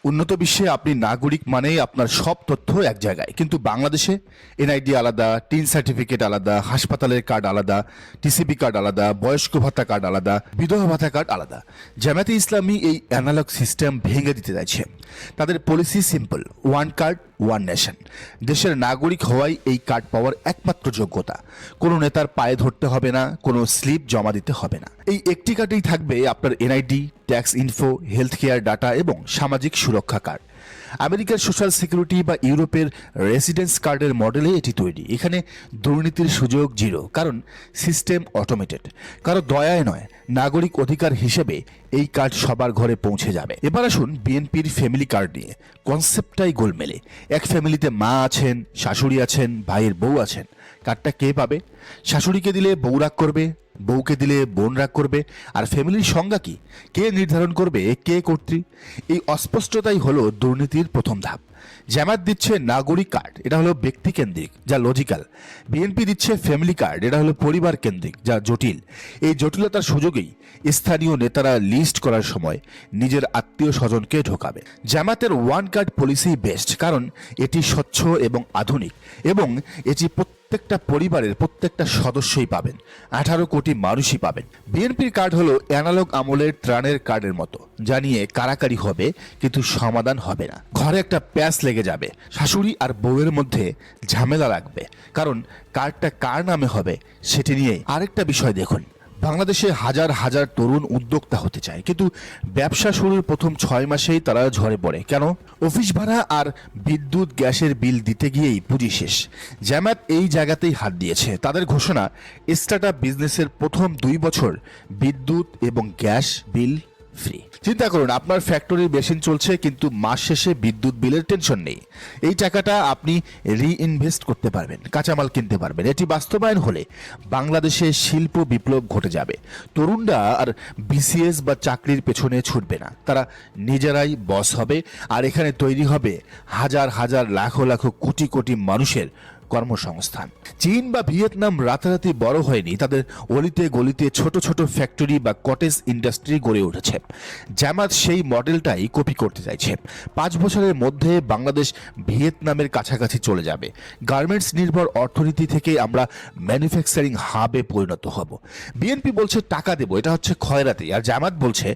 উন্নত বিশ্বে আপনি নাগরিক মানেই আপনার সব তথ্য এক জায়গায়, কিন্তু বাংলাদেশে এনআইডি আলাদা, টিন সার্টিফিকেট আলাদা, হাসপাতালের কার্ড আলাদা, টিসিবি কার্ড আলাদা, বয়স্ক ভাতা কার্ড আলাদা, বিধবা ভাতা কার্ড আলাদা। জামায়াতে ইসলামী এই অ্যানালগ সিস্টেম ভেঙে দিতে চাইছে। তাদের policy simple, one card one nation. দেশের নাগরিক হওয়াই এই কার্ড পাওয়ার একমাত্র যোগ্যতা। কোনো নেতার পায়ে ধরতে হবে না, কোনো স্লিপ জমা দিতে হবে না। এই একটি কার্ডেই থাকবে আপনার NID, tax info, health care data এবং সামাজিক সুরক্ষা কার্ড। আমেরিকার সোশ্যাল সিকিউরিটি বা ইউরোপের রেসিডেন্স কার্ডের মডেলে এটি তৈরি। এখানে দুর্নীতির সুযোগ জিরো, কারণ সিস্টেম অটোমেটেড। কারো দয়ায় নয়, নাগরিক অধিকার হিসেবে এই কার্ড সবার ঘরে পৌঁছে যাবে। এবার আসুন বিএনপির ফ্যামিলি কার্ড নিয়ে। কনসেপ্টটাই গোলমেলে। এক ফ্যামিলিতে মা আছেন, শাশুড়ি আছেন, ভাইয়ের বউ আছেন। কার্ডটা কে পাবে? শাশুড়িকে দিলে বউ রাগ করবে, বউকে দিলে বোন রাগ করবে। আর ফ্যামিলির সংজ্ঞা কি? কে নির্ধারণ করবে কে কর্ত্রী? এই অস্পষ্টতাই হলো দুর্নীতির প্রথম ধাপ। জামায়াত দিচ্ছে নাগরিক কার্ড, এটা হলো ব্যক্তি কেন্দ্রিক, যা লজিক্যাল। বিএনপি দিচ্ছে ফ্যামিলি কার্ড, এটা হলো পরিবার কেন্দ্রিক, যা জটিল। এই জটিলতার সুযোগেই স্থানীয় নেতারা লিস্ট করার সময় নিজের আত্মীয় স্বজনকে ঢোকাবে। জামায়াতের ওয়ান কার্ড পলিসি বেস্ট, কারণ এটি স্বচ্ছ এবং আধুনিক, এবং এটি প্রত্যেকটা পরিবারের প্রত্যেকটা সদস্যই পাবেন, 18 কোটি মানুষই পাবেন। বিএনপির কার্ড হলো অ্যানালগ আমলের ত্রাণের কার্ডের মতো, যা নিয়ে কারাকারি হবে কিন্তু সমাধান হবে না। ঘরে একটা প্যাচ লেগে যাবে, শাশুড়ি আর বউয়ের মধ্যে ঝামেলা লাগবে, কারণ কার্ডটা কার নামে হবে সেটি নিয়ে। আরেকটা বিষয় দেখুন, বাংলাদেশে হাজার হাজার তরুণ উদ্যোক্তা হতে চায়, কিন্তু ব্যবসা শুরুর প্রথম 6 মাসেই তারা ঝরে পড়ে। কেন? অফিস ভাড়া আর বিদ্যুৎ গ্যাসের বিল দিতে গিয়েই পুঁজি শেষ। জামায়াত এই জায়গাতেই হাত দিয়েছে। তাদের ঘোষণা, স্টার্টআপ বিজনেসের প্রথম 2 বছর বিদ্যুৎ এবং গ্যাস বিল ফ্রি। চিন্তা করুন, আপনার ফ্যাক্টরির মেশিন চলছে, কিন্তু মাস শেষে বিদ্যুৎ বিলের টেনশন নেই। এই টাকাটা আপনি রিইনভেস্ট করতে পারবেন, কাঁচামাল কিনতে পারবেন। এটি বাস্তবায়ন হলে বাংলাদেশে শিল্প বিপ্লব ঘটে যাবে। তরুণরা আর বিসিএস বা চাকরির পেছনে ছুটবে না, তারা নিজেরাই বস হবে। আর এখানে তৈরি হবে হাজার হাজার লাখো লাখো কোটি কোটি মানুষের কর্মসংস্থান। চীন বা ভিয়েতনাম রাতারাতি বড় হয়নি, তাদের অলিতে গলিতে ছোট ছোট ফ্যাক্টরি বা কটেজ ইন্ডাস্ট্রি গড়ে উঠেছে। জামাত সেই মডেলটাই কপি করতে চাইছে। 5 বছরের মধ্যে বাংলাদেশ ভিয়েতনামের কাছাকাছি চলে যাবে। গার্মেন্টস নির্ভর অর্থনীতি থেকে আমরা ম্যানুফ্যাকচারিং হাবে পরিণত হব। বিএনপি বলছে টাকা দেব, এটা হচ্ছে খয়রাতি। আর জামাত বলছে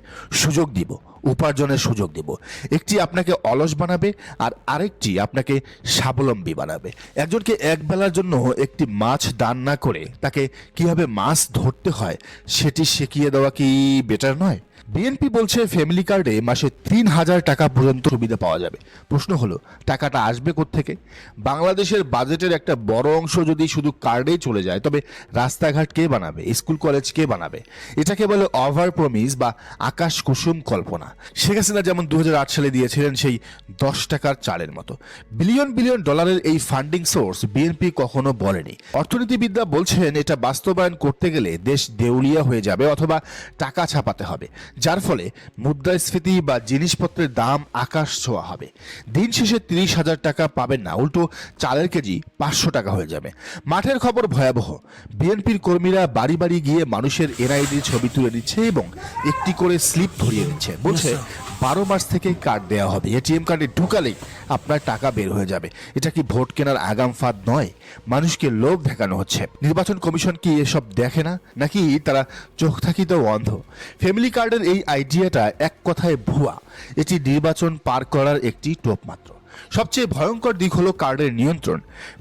সুযোগ দিব, উপার্জনের সুযোগ দেব। একটি আপনাকে অলস বানাবে, আর আরেকটি আপনাকে স্বাবলম্বী বানাবে। একজনকে এক বেলার জন্য একটি মাছ দান না করে তাকে কিভাবে মাছ ধরতে হয় সেটি শিখিয়ে দেওয়া কি বেটার নয়? বিএনপি বলছে ফ্যামিলি কার্ডে মাসে 3,000 টাকা পর্যন্ত সুবিধা পাওয়া যাবে। প্রশ্ন হলো, টাকাটা আসবে কোত্থেকে? বাংলাদেশের বাজেটের একটা বড় অংশ যদি শুধু কার্ডেই চলে যায়, তবে রাস্তাঘাট কে বানাবে, স্কুল কলেজ কে বানাবে? এটাকে বলে ওভার প্রমিস বা আকাশ কুসুম কল্পনা। শেখ হাসিনা যেমন 2008 সালে দিয়েছিলেন সেই 10 টাকার চালের মতো। বিলিয়ন বিলিয়ন ডলারের এই ফান্ডিং সোর্স বিএনপি কখনো বলেনি। অর্থনীতিবিদরা বলছেন এটা বাস্তবায়ন করতে গেলে দেশ দেউলিয়া হয়ে যাবে, অথবা টাকা ছাপাতে হবে, যার ফলে মুদ্রাস্ফীতি বা জিনিসপত্রের দাম আকাশ ছোঁয়া হবে। দিন শেষে 30,000 টাকা পাবেন না, উল্টো চালের কেজি 500 টাকা হয়ে যাবে। মাঠের খবর ভয়াবহ। বিএনপির কর্মীরা বাড়ি বাড়ি গিয়ে মানুষের এনআইডি ছবি তুলে দিচ্ছে এবং একটি করে স্লিপ ধরিয়ে দিচ্ছে। বলছে 12 মাস থেকে কার্ড দেওয়া হবে, এটিএম কার্ডে ঢুকালেই আপনার টাকা বের হয়ে যাবে। এটা কি ভোট কেনার আগাম ফাঁদ নয়? মানুষকে লোভ দেখানো হচ্ছে। নির্বাচন কমিশন কি এসব দেখে না, নাকি তারা চোখ থাকিতেও অন্ধ? ফ্যামিলি কার্ডের এই আইডিয়াটা এক কথায় ভুয়া। এটি নির্বাচন পার করার একটি টোপ মাত্র। সবচেয়ে ভয়ঙ্কর দিক হলো কার্ডের নিয়ন্ত্রণ।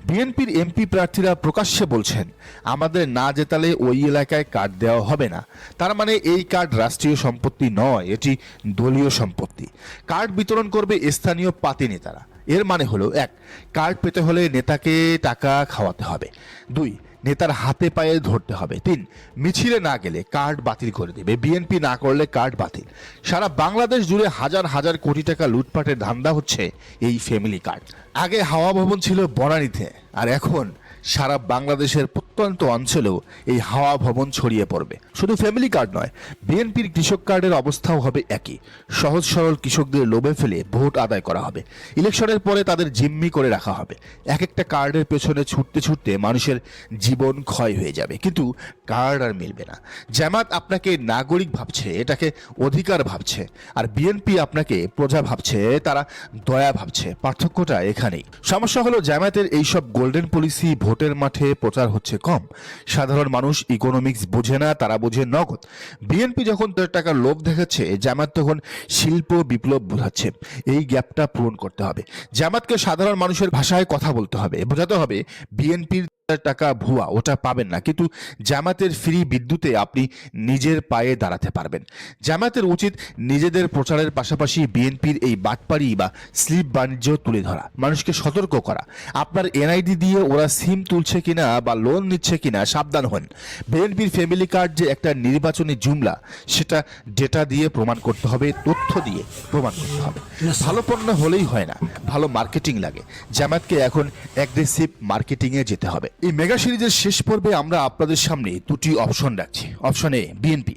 বিএনপির এমপি প্রার্থীরা প্রকাশ্যে বলছেন, আমাদের না জেতালে ওই এলাকায় কার্ড দেওয়া হবে না। তার মানে এই কার্ড রাষ্ট্রীয় সম্পত্তি নয়, এটি দলীয় সম্পত্তি। কার্ড বিতরণ করবে স্থানীয় পাতি নেতারা। এর মানে হলো, 1, কার্ড পেতে হলে নেতাকে টাকা খাওয়াতে হবে। 2, নেতার হাতে পায়ে ধরতে হবে। 3, মিছিলে না গেলে কার্ড বাতিল করে দেবে, বিএনপি না করলে কার্ড বাতিল। সারা বাংলাদেশ জুড়ে হাজার হাজার কোটি টাকা লুটপাটের ধান্দা হচ্ছে এই ফ্যামিলি কার্ড। আগে হাওয়া ভবন ছিল বনানীতে, আর এখন সারা বাংলাদেশের প্রত্যন্ত প্রত্যন্ত অঞ্চলেও এই হাওয়া ভবন ছড়িয়ে পড়বে। শুধু ফ্যামিলি কার্ড নয়, বিএনপির কৃষক কার্ডের অবস্থাও হবে একই। সহজ সরল কৃষকদের লোভে ফেলে ভোট আদায় করা হবে। ইলেকশনের পরে তাদের জিম্মি করে রাখা হবে। এক একটা কার্ডের পেছনে ছুটতে ছুটতে মানুষের জীবন ক্ষয় হয়ে যাবে, কিন্তু কার্ড আর মিলবে না। জামাত আপনাকে নাগরিক ভাবছে, এটাকে অধিকার ভাবছে, আর বিএনপি আপনাকে প্রজা ভাবছে, তারা দয়া ভাবছে। পার্থক্যটা এখানেই। সমস্যা হলো জামায়াতের এইসব গোল্ডেন পলিসি ভোটের মাঠে প্রচার হচ্ছে কম। সাধারণ মানুষ ইকোনমিক্স বোঝে না, তারা বোঝে নগদ। বিএনপি যখন তার টাকার লোভ দেখাচ্ছে, জামায়াত তখন শিল্প বিপ্লব বোঝাচ্ছে। এই গ্যাপটা পূরণ করতে হবে। জামায়াতকে সাধারণ মানুষের ভাষায় কথা বলতে হবে, বোঝাতে হবে বিএনপির টাকা ভুয়া, ওটা পাবেন না, কিন্তু জামাতের ফ্রি বিদ্যুতে আপনি নিজের পায়ে দাঁড়াতে পারবেন। জামাতের উচিত নিজেদের প্রচারের পাশাপাশি বিএনপির এই বাটপাড়ি বা স্লিপ বাণিজ্য তুলে ধরা, মানুষকে সতর্ক করা। আপনার এনআইডি দিয়ে ওরা সিম তুলছে কিনা বা লোন নিচ্ছে কিনা সাবধান হন। বিএনপির ফ্যামিলি কার্ড যে একটা নির্বাচনী জুমলা, সেটা ডেটা দিয়ে প্রমাণ করতে হবে, তথ্য দিয়ে প্রমাণ করতে হবে। ভালো পণ্য হলেই হয় না, ভালো মার্কেটিং লাগে। জামাতকে এখন অ্যাগ্রেসিভ মার্কেটিংয়ে যেতে হবে। এই মেগা সিরিজের শেষ পর্বে আমরা আপনাদের সামনে দুটি অপশন রাখছি। অপশন এ, বিএনপি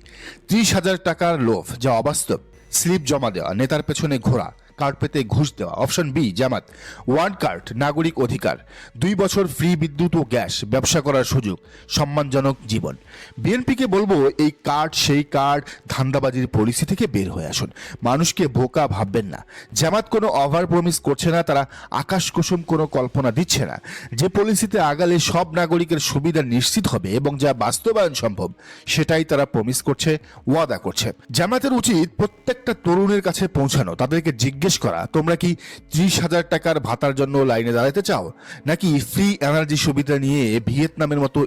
30,000 টাকার লোভ, যা অবাস্তব। স্লিপ জমা দেওয়া, নেতার পেছনে ঘোরা, কার্ড পেতে ঘুষ দেওয়া। অপশন বি, জামাত, ওয়ান কার্ড, নাগরিক অধিকার, 2 বছর ফ্রি বিদ্যুৎ ও গ্যাস, ব্যবসা করার সুযোগ, সম্মানজনক জীবন। বিএনপিকে বলবো, এই কার্ড সেই কার্ড, ধান্দাবাজির পলিসি থেকে বের হয়ে আসুন। মানুষকে বোকা ভাববেন না। জামাত কোনো ওভার প্রমিস করছে না, তারা আকাশ কুসুম কোনো কল্পনা দিচ্ছে না। যে পলিসিতে আগালে সব নাগরিকের সুবিধা নিশ্চিত হবে এবং যা বাস্তবায়ন সম্ভব, সেটাই তারা প্রমিস করছে, ওয়াদা করছে। জামাতের উচিত প্রত্যেকটা তরুণের কাছে পৌঁছানো, তাদেরকে জিজ্ঞেস করা, তোমরা কি 30,000 টাকার ভাতার জন্য লাইনে দাঁড়াতে চাও, নাকি ফ্রি এনার্জি সুবিধা নিয়ে ভিয়েতনামের মতো